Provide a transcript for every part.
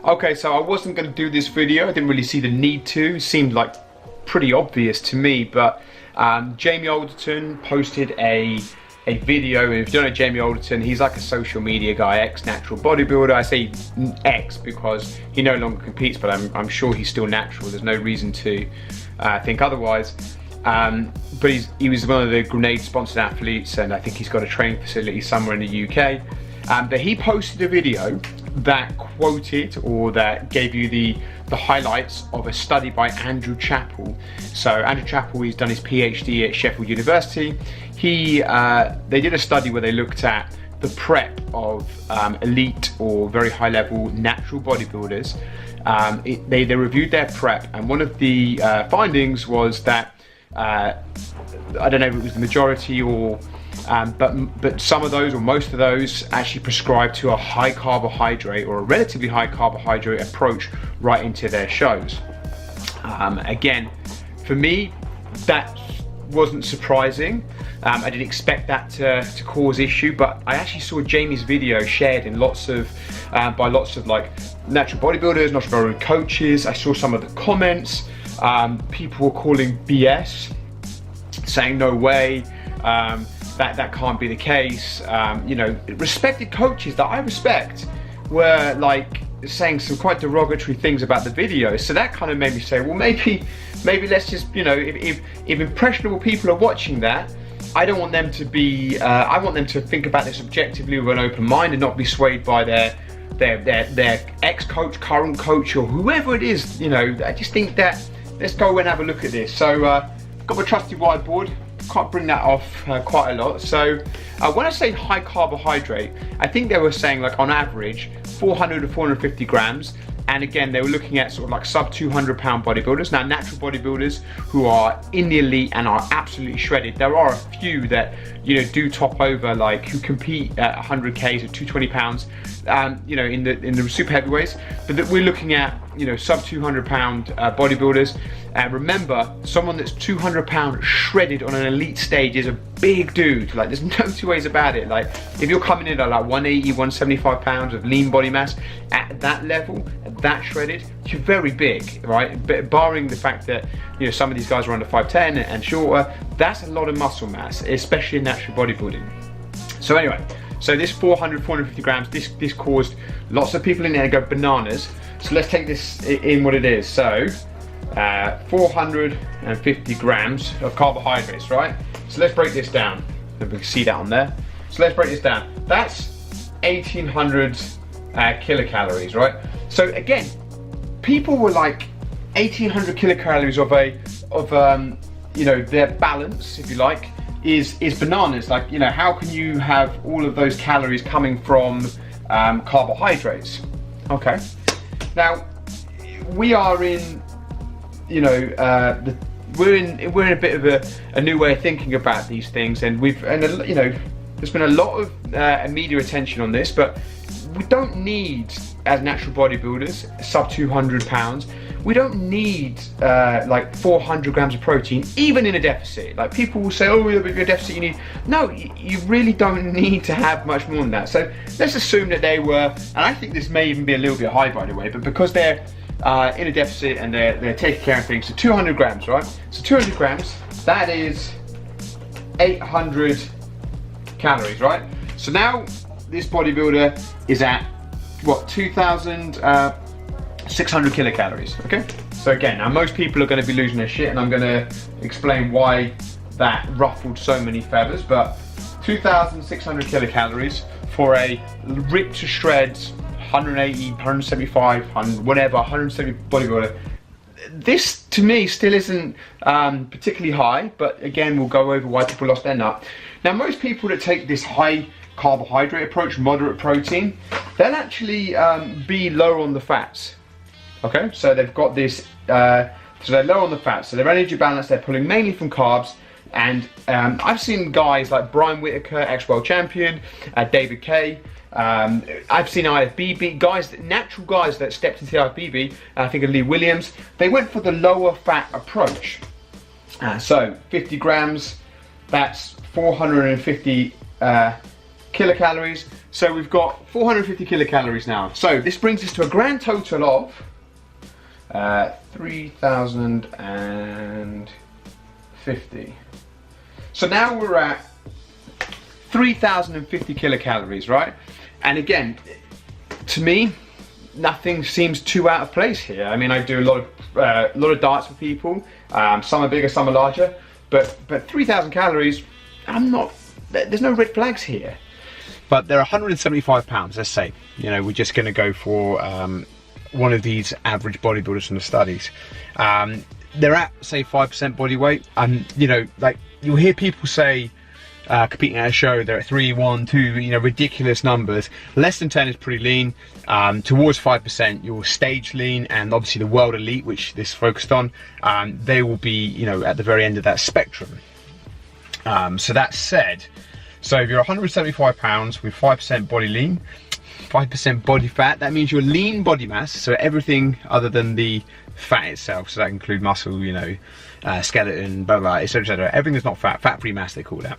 Okay, so I wasn't going to do this video. I didn't really see the need to. It seemed like pretty obvious to me, but Jamie Alderton posted a video. And if you don't know Jamie Alderton, he's like a social media guy, ex-natural bodybuilder. I say ex because he no longer competes, but I'm sure he's still natural. There's no reason to think otherwise. But he was one of the Grenade sponsored athletes, and I think he's got a training facility somewhere in the UK. But he posted a video that quoted, or that gave you the highlights of a study by Andrew Chappell. So Andrew Chappell, he's done his PhD at Sheffield University. They did a study where they looked at the prep of elite or very high level natural bodybuilders. They reviewed their prep, and one of the findings was that I don't know if it was the majority or but some of those, or most of those, actually prescribe to a high carbohydrate or a relatively high carbohydrate approach right into their shows. Again, for me, that wasn't surprising. I didn't expect that to cause issue, but I actually saw Jamie's video shared in by lots of like natural bodybuilders, natural bodybuilding coaches. I saw some of the comments. People were calling BS, saying no way. That can't be the case. You know, respected coaches that I respect were like saying some quite derogatory things about the video. So that kind of made me say, well, maybe let's just, you know, if impressionable people are watching that, I don't want them to be. I want them to think about this objectively with an open mind and not be swayed by their ex-coach, current coach, or whoever it is. You know, I just think that let's go and have a look at this. So got my trusty whiteboard. Can't bring that off quite a lot. So when I say high carbohydrate, I think they were saying like on average 400 to 450 grams. And again, they were looking at sort of like sub 200 pound bodybuilders. Now, natural bodybuilders who are in the elite and are absolutely shredded, there are a few that, you know, do top over, like who compete at 100 Ks or 220 pounds, you know, in the super heavyweights. But that we're looking at, you know, sub 200 pound bodybuilders. And remember, someone that's 200 pound shredded on an elite stage is a big dude. Like, there's no two ways about it. Like, if you're coming in at like 180, 175 pounds of lean body mass at that level, that shredded, you're very big, right? But barring the fact that, you know, some of these guys are under 5'10" and shorter, that's a lot of muscle mass, especially in natural bodybuilding. So anyway, so this 400, 450 grams, this caused lots of people in there to go bananas. So let's take this in what it is. So 450 grams of carbohydrates, right? So let's break this down. We can see that on there. So let's break this down. That's 1800 kilocalories, right? So again, people were like 1800 kilocalories of you know, their balance, if you like, is bananas. Like, you know, how can you have all of those calories coming from carbohydrates? Okay. Now we are in, you know, we're in a bit of a new way of thinking about these things, and you know, there's been a lot of media attention on this, but we don't need, as natural bodybuilders, sub 200 pounds, we don't need like 400 grams of protein, even in a deficit. Like, people will say, oh, but if you're a deficit, you need. No, you really don't need to have much more than that. So let's assume that they were, and I think this may even be a little bit high, by the way, but because they're in a deficit and they're taking care of things, so 200 grams, right? So 200 grams, that is 800 calories, right? So now this bodybuilder is at what, 2,600 kilocalories, okay? So again, now most people are going to be losing their shit, and I'm going to explain why that ruffled so many feathers, but 2,600 kilocalories for a ripped to shreds 180, 175, whatever, 170 bodybuilder. This to me still isn't particularly high, but again, we'll go over why people lost their nut. Now, most people that take this high carbohydrate approach, moderate protein, they'll actually be lower on the fats. Okay, so they've got this, so they're low on the fats, so their energy balance, they're pulling mainly from carbs. And I've seen guys like Brian Whitaker, ex-world champion, David Kay. I've seen IFBB guys, natural guys that stepped into the IFBB. I think of Lee Williams. They went for the lower fat approach. So 50 grams, that's 450 kilocalories. So we've got 450 kilocalories now. So this brings us to a grand total of 3,050. So now we're at 3,050 kilocalories, right? And again, to me, nothing seems too out of place here. I mean, I do a lot of diets with people. Some are bigger, some are larger, but 3,000 calories, there's no red flags here. But they're 175 pounds, let's say. You know, we're just gonna go for one of these average bodybuilders from the studies. They're at, say, 5% body weight. And, you know, like, you'll hear people say, competing at a show, they're at 3, 1, 2, you know, ridiculous numbers. Less than 10 is pretty lean. Towards 5%, you're stage lean, and obviously the world elite, which this focused on, they will be, you know, at the very end of that spectrum. So that said, so if you're 175 pounds with 5% body lean, 5% body fat, that means your lean body mass, so everything other than the fat itself, so that includes muscle, you know, skeleton, blah blah, etc, etc, everything that's not fat-free mass they call that,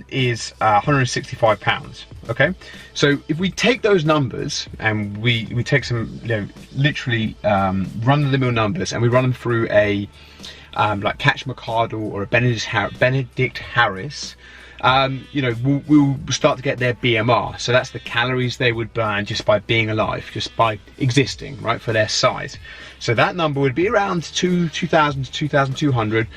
is 165 pounds. Okay, so if we take those numbers and we take some, you know, literally run-of-the-mill numbers, and we run them through a like Catch McCardle or a Benedict Harris, you know, we'll start to get their BMR. So that's the calories they would burn just by being alive, just by existing, right, for their size. So that number would be around 2,000 to 2,200,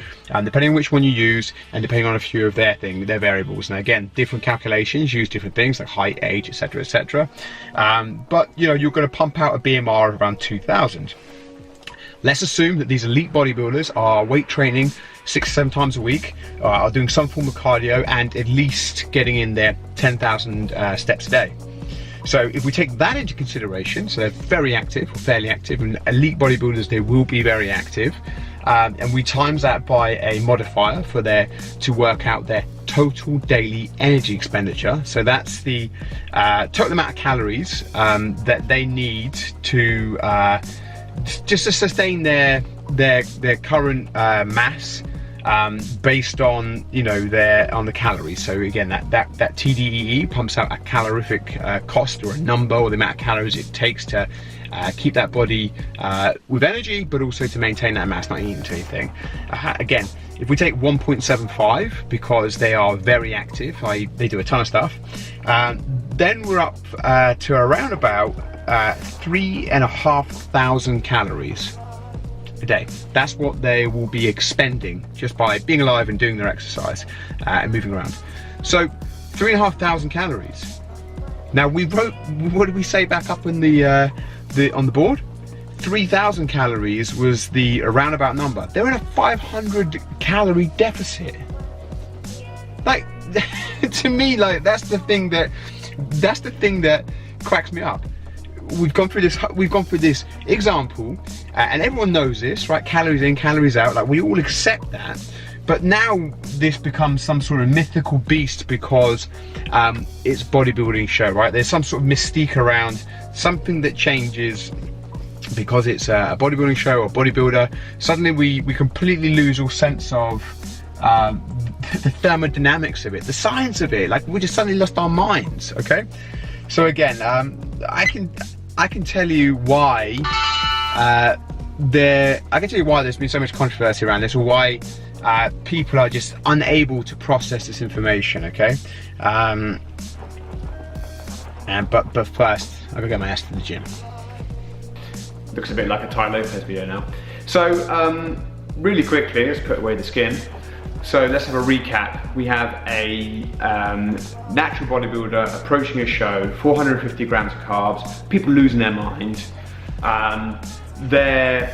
depending on which one you use, and depending on a few of their variables. Now again, different calculations use different things like height, age, etc, etc. But you know, you're going to pump out a BMR of around 2,000. Let's assume that these elite bodybuilders are weight training 6 or 7 times a week, are doing some form of cardio, and at least getting in their 10,000 steps a day. So if we take that into consideration, so they're very active or fairly active, and elite bodybuilders, they will be very active, and we times that by a modifier for to work out their total daily energy expenditure. So that's the total amount of calories that they need to just to sustain their current mass, based on, you know, on the calories. So again, that TDEE pumps out a calorific cost, or a number, or the amount of calories it takes to keep that body with energy, but also to maintain that mass, not eating to anything. Again, if we take 1.75, because they are very active, they do a ton of stuff, then we're up to around about 3,500 calories a day. That's what they will be expending just by being alive and doing their exercise and moving around. So 3,500 calories. Now we wrote, what did we say back up in on the board? 3,000 calories was the roundabout number. They're in a 500 calorie deficit. Like, to me, like, that's the thing that cracks me up. We've gone through this example, and everyone knows this, right? Calories in, calories out, like, we all accept that. But now this becomes some sort of mythical beast because it's bodybuilding show, right? There's some sort of mystique around something that changes because it's a bodybuilding show or bodybuilder. Suddenly we completely lose all sense of the thermodynamics of it, the science of it. Like, we just suddenly lost our minds. Okay, so again, I can tell you why there's been so much controversy around this, or why people are just unable to process this information. Okay, but first I gotta get my ass to the gym. Looks a bit like a Ty Lopez video now. So really quickly, let's put away the skin. So let's have a recap. We have a natural bodybuilder approaching a show, 450 grams of carbs, people losing their mind. Their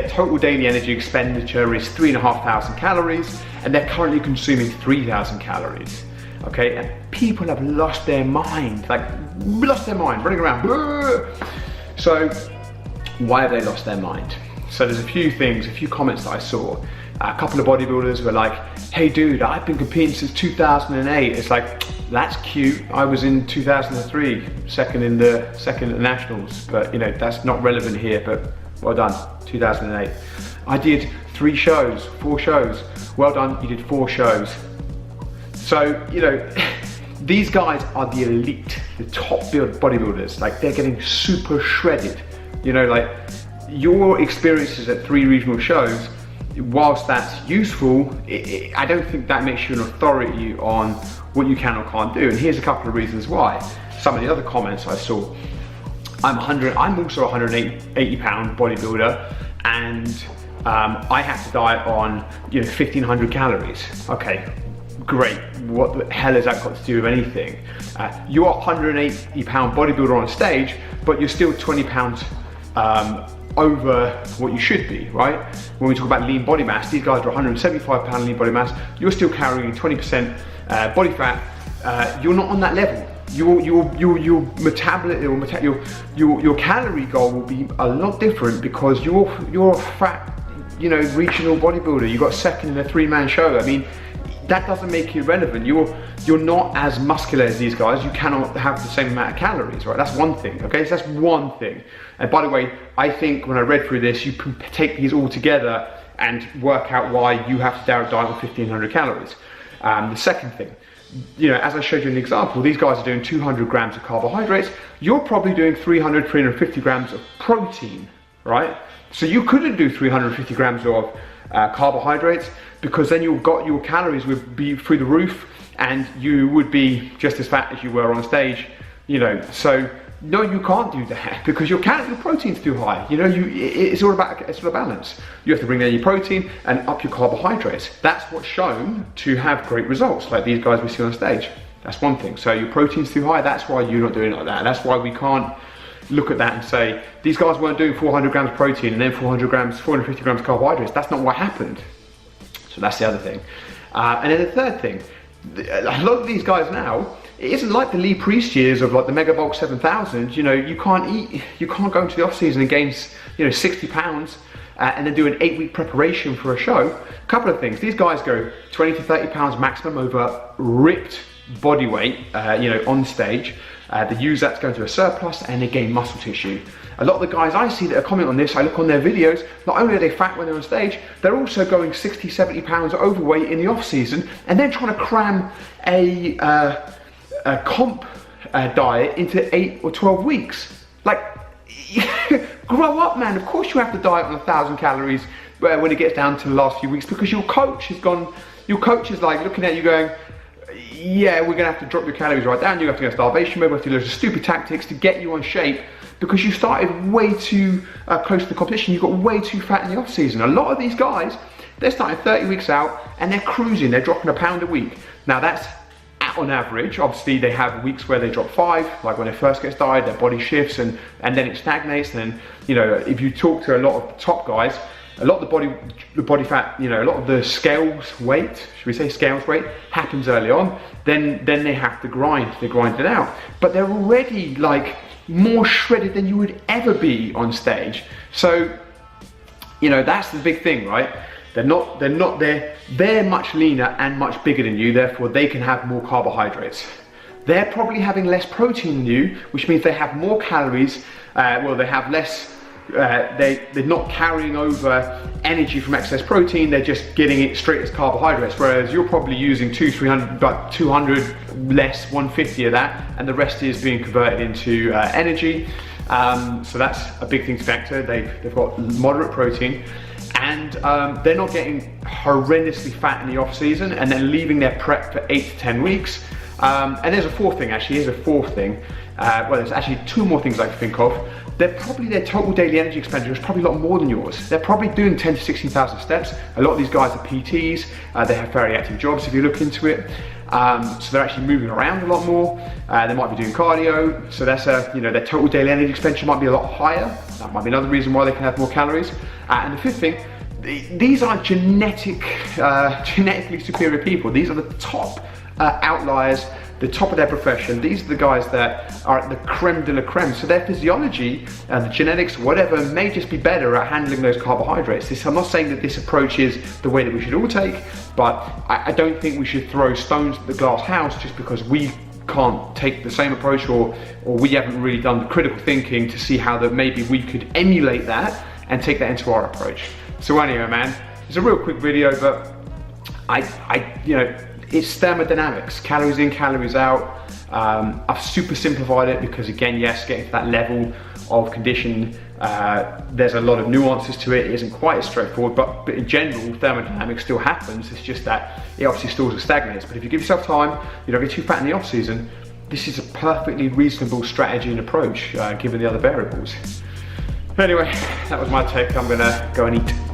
total daily energy expenditure is 3,500 calories, and they're currently consuming 3,000 calories. Okay, and people have lost their mind, running around. So why have they lost their mind? So there's a few comments that I saw. A couple of bodybuilders were like, hey dude, I've been competing since 2008. It's like, that's cute. I was in 2003, second at the nationals, but you know, that's not relevant here, but well done, 2008. I did 4 shows. Well done, you did 4 shows. So, you know, these guys are the elite, the top bodybuilders. Like, they're getting super shredded. You know, like, your experiences at 3 regional shows, whilst that's useful, I don't think that makes you an authority on what you can or can't do. And here's a couple of reasons why. Some of the other comments I saw. I'm also a 180 pound bodybuilder, and I have to diet on 1,500 calories. Okay, great. What the hell has that got to do with anything? You're a 180 pound bodybuilder on stage, but you're still 20 pounds over what you should be, right? When we talk about lean body mass, these guys are 175 pound lean body mass. You're still carrying 20% body fat. You're not on that level. Your metabolism, your calorie goal will be a lot different, because you're a fat, regional bodybuilder. You got second in a 3-man show. I mean, that doesn't make you relevant. You're not as muscular as these guys. You cannot have the same amount of calories, right? That's one thing, okay? So that's one thing. And by the way, I think when I read through this, you can take these all together and work out why you have to diet on 1,500 calories. The second thing, as I showed you in the example, these guys are doing 200 grams of carbohydrates. You're probably doing 300, 350 grams of protein, right? So you couldn't do 350 grams of carbohydrates, because then your calories would be through the roof, and you would be just as fat as you were on stage, So no, you can't do that, because your protein's too high. It's all about balance. You have to bring down your protein and up your carbohydrates. That's what's shown to have great results, like these guys we see on stage. That's one thing. So your protein's too high. That's why you're not doing it like that. That's why we can't look at that and say these guys weren't doing 400 grams of protein and then 450 grams of carbohydrates. That's not what happened. So that's the other thing. And then the third thing, a lot of these guys now, it isn't like the Lee Priest years of like the Mega Bulk 7000. You can't eat, you can't go into the off season and gain 60 pounds and then do an 8-week preparation for a show. A couple of things, these guys go 20 to 30 pounds maximum over ripped body weight, on stage. They use that to go into a surplus, and they gain muscle tissue. A lot of the guys I see that are commenting on this, I look on their videos, not only are they fat when they're on stage, they're also going 60, 70 pounds overweight in the off season, and then trying to cram a comp diet into 8 or 12 weeks. Like, grow up, man. Of course you have to diet on 1,000 calories when it gets down to the last few weeks, because your coach is like looking at you going, yeah, we're gonna have to drop your calories right down. You have to go starvation mode. We have to use stupid tactics to get you on shape, because you started way too close to the competition. You got way too fat in the off season. A lot of these guys, they're starting 30 weeks out and they're cruising. They're dropping a pound a week. Now that's on average. Obviously they have weeks where they drop 5, like when they first get started, their body shifts and then it stagnates. And if you talk to a lot of the top guys, a lot of the body fat, a lot of the scales weight, should we say scales weight, happens early on. Then they have to grind it out. But they're already like more shredded than you would ever be on stage. So, that's the big thing, right? They're much leaner and much bigger than you, therefore they can have more carbohydrates. They're probably having less protein than you, which means they have more calories. They have less. They're not carrying over energy from excess protein, they're just getting it straight as carbohydrates, whereas you're probably using 200 less, 150 of that, and the rest is being converted into energy. So that's a big thing to factor. They've got moderate protein, and they're not getting horrendously fat in the off season and then leaving their prep for 8 to 10 weeks. And there's a fourth thing, actually. Here's a fourth thing. There's actually 2 more things I can think of. Their total daily energy expenditure is probably a lot more than yours. They're probably doing 10 to 16,000 steps. A lot of these guys are PTs. They have very active jobs if you look into it. So they're actually moving around a lot more. They might be doing cardio. So that's their total daily energy expenditure might be a lot higher. That might be another reason why they can have more calories. And the fifth thing, these are genetically superior people. These are the top outliers, the top of their profession. These are the guys that are at the creme de la creme. So their physiology and the genetics, whatever, may just be better at handling those carbohydrates. I'm not saying that this approach is the way that we should all take, but I don't think we should throw stones at the glass house just because we can't take the same approach, or we haven't really done the critical thinking to see how that maybe we could emulate that and take that into our approach. So anyway, man, it's a real quick video, but it's thermodynamics, calories in, calories out. I've super simplified it because, again, yes, getting to that level of condition, there's a lot of nuances to it. It isn't quite as straightforward, but in general, thermodynamics still happens. It's just that it obviously stalls and stagnates. But if you give yourself time, you don't get too fat in the off season, this is a perfectly reasonable strategy and approach, given the other variables. Anyway, that was my take. I'm gonna go and eat.